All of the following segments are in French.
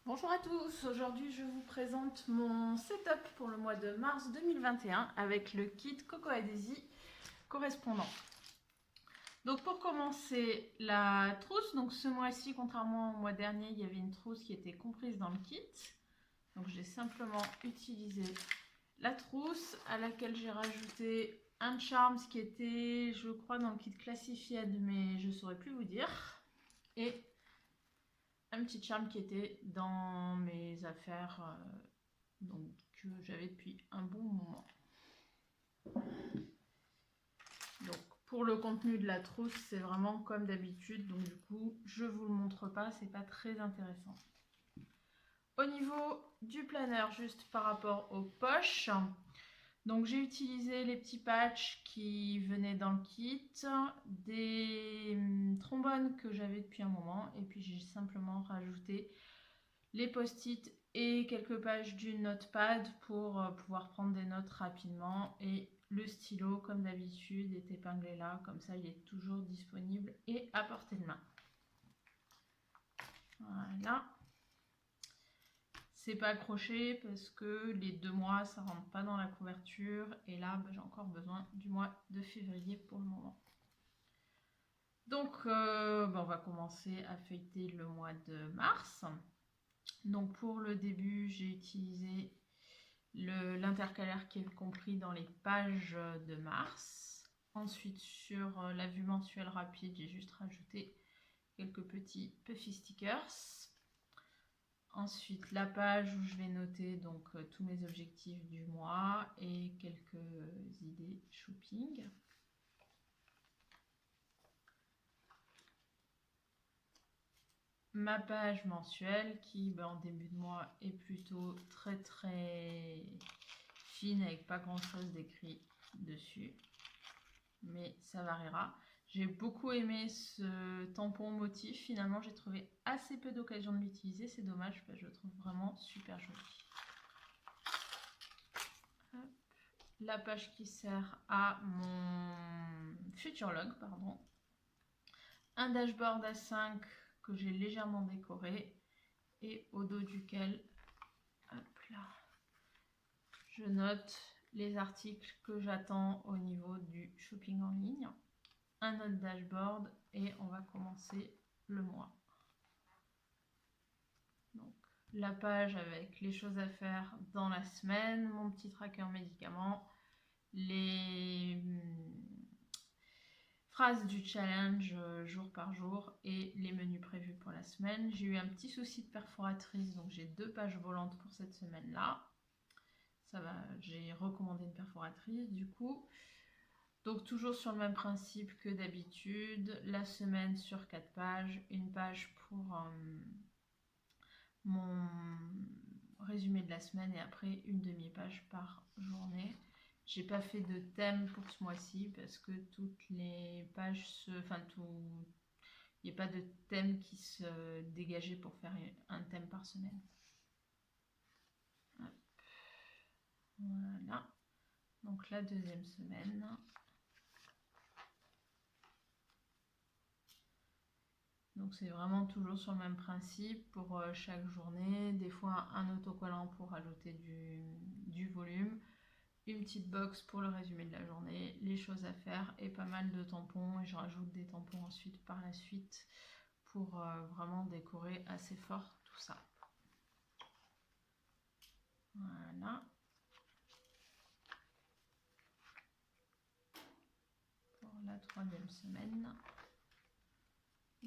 Bonjour à tous, aujourd'hui je vous présente mon setup pour le mois de mars 2021 avec le kit Coco Adhésie correspondant. Donc pour commencer, la trousse, donc ce mois-ci contrairement au mois dernier il y avait une trousse qui était comprise dans le kit. Donc j'ai simplement utilisé la trousse à laquelle j'ai rajouté un charms qui était je crois dans le kit classified mais je ne saurais plus vous dire. Et un petit charme qui était dans mes affaires donc que j'avais depuis un bon moment. Donc pour le contenu de la trousse, c'est vraiment comme d'habitude, donc du coup je vous le montre pas, c'est pas très intéressant. Au niveau du planeur, juste par rapport aux poches, donc j'ai utilisé les petits patchs qui venaient dans le kit, des trombones que j'avais depuis un moment, et puis j'ai simplement rajouté les post-it et quelques pages du notepad pour pouvoir prendre des notes rapidement, et le stylo comme d'habitude est épinglé là, comme ça il est toujours disponible et à portée de main. Voilà, c'est pas accroché parce que les 2 mois ça rentre pas dans la couverture, et là j'ai encore besoin du mois de février pour le moment. Donc on va commencer à feuilleter le mois de mars. Donc pour le début j'ai utilisé l'intercalaire qui est compris dans les pages de mars. Ensuite sur la vue mensuelle rapide, j'ai juste rajouté quelques petits puffy stickers. Ensuite la page où je vais noter donc tous mes objectifs du mois et quelques idées shopping. Ma page mensuelle qui en début de mois est plutôt très fine avec pas grand chose d'écrit dessus, mais ça variera. J'ai beaucoup aimé ce tampon motif, finalement j'ai trouvé assez peu d'occasion de l'utiliser, c'est dommage parce que je le trouve vraiment super joli. Hop. La page qui sert à mon futur log, pardon. Un dashboard A5 que j'ai légèrement décoré et au dos duquel, hop là, je note les articles que j'attends au niveau du shopping en ligne. Un autre dashboard et on va commencer le mois. Donc la page avec les choses à faire dans la semaine, mon petit tracker médicaments, les phrases du challenge jour par jour et les menus prévus pour la semaine. J'ai eu un petit souci de perforatrice, donc j'ai 2 pages volantes pour cette semaine-là. Ça va, j'ai recommandé une perforatrice du coup. Donc toujours sur le même principe que d'habitude, la semaine sur 4 pages, une page pour mon résumé de la semaine et après une demi-page par journée. J'ai pas fait de thème pour ce mois-ci parce que toutes les pages il n'y a pas de thème qui se dégageait pour faire un thème par semaine. Hop. Voilà, donc la deuxième semaine. Donc c'est vraiment toujours sur le même principe pour chaque journée, des fois un autocollant pour rajouter du volume, une petite box pour le résumé de la journée, les choses à faire et pas mal de tampons, et je rajoute des tampons ensuite par la suite pour vraiment décorer assez fort tout ça. Voilà. Pour la troisième semaine.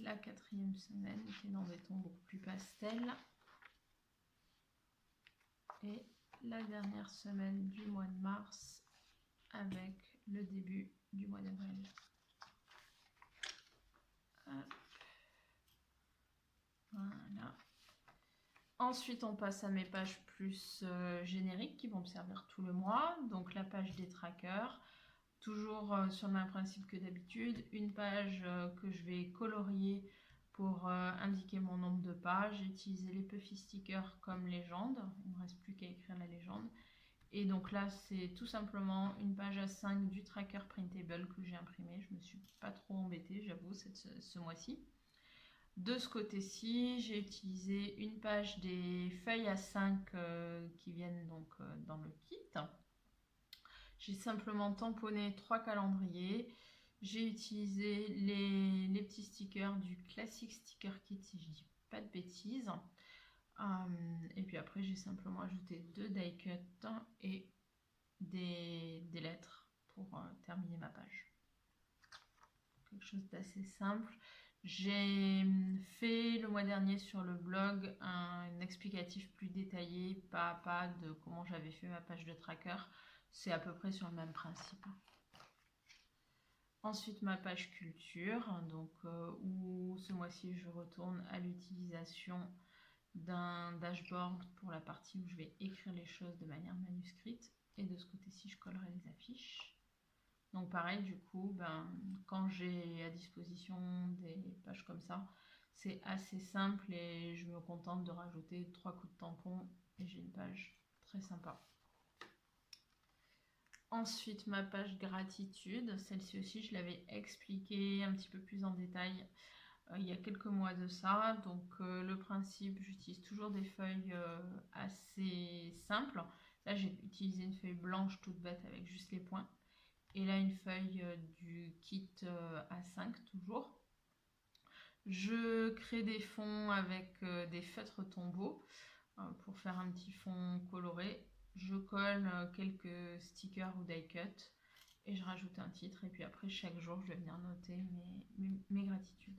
La quatrième semaine qui est dans des tons beaucoup plus pastels. Et la dernière semaine du mois de mars avec le début du mois d'avril. Voilà. Ensuite, on passe à mes pages plus génériques qui vont me servir tout le mois. Donc la page des trackers, toujours sur le même principe que d'habitude. Une page que je vais colorier pour indiquer mon nombre de pages. J'ai utilisé les puffy stickers comme légende. Il ne me reste plus qu'à écrire la légende. Et donc là, c'est tout simplement une page A5 du tracker printable que j'ai imprimé. Je ne me suis pas trop embêtée, j'avoue, ce mois-ci. De ce côté-ci, j'ai utilisé une page des feuilles A5 qui viennent donc dans le kit. J'ai simplement tamponné 3 calendriers. J'ai utilisé les petits stickers du Classic Sticker Kit, si je dis pas de bêtises. Et puis après, j'ai simplement ajouté 2 die cuts et des lettres pour terminer ma page. Quelque chose d'assez simple. J'ai fait le mois dernier sur le blog un explicatif plus détaillé, pas à pas, de comment j'avais fait ma page de tracker. C'est à peu près sur le même principe. Ensuite, ma page culture, donc, où ce mois-ci je retourne à l'utilisation d'un dashboard pour la partie où je vais écrire les choses de manière manuscrite. Et de ce côté-ci, je collerai les affiches. Donc pareil, du coup, quand j'ai à disposition des pages comme ça, c'est assez simple et je me contente de rajouter 3 coups de tampon et j'ai une page très sympa. Ensuite, ma page gratitude, celle-ci aussi, je l'avais expliqué un petit peu plus en détail il y a quelques mois de ça. Donc le principe, j'utilise toujours des feuilles assez simples. Là, j'ai utilisé une feuille blanche toute bête avec juste les points. Et là, une feuille du kit A5 toujours. Je crée des fonds avec des feutres tombeaux pour faire un petit fond coloré. Je colle quelques stickers ou die cut et je rajoute un titre. Et puis après, chaque jour, je vais venir noter mes gratitudes.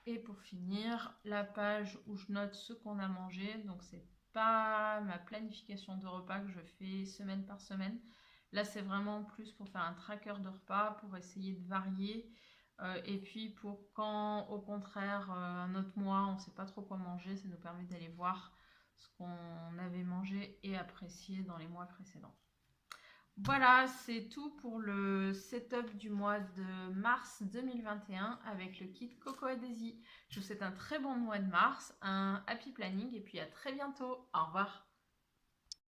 Et pour finir, la page où je note ce qu'on a mangé. Donc, c'est pas ma planification de repas que je fais semaine par semaine. Là, c'est vraiment plus pour faire un tracker de repas, pour essayer de varier. Et puis pour quand, au contraire, un autre mois, on ne sait pas trop quoi manger, ça nous permet d'aller voir ce qu'on avait mangé et apprécié dans les mois précédents. Voilà, c'est tout pour le setup du mois de mars 2021 avec le kit Coco et Daisy. Je vous souhaite un très bon mois de mars, un happy planning et puis à très bientôt. Au revoir.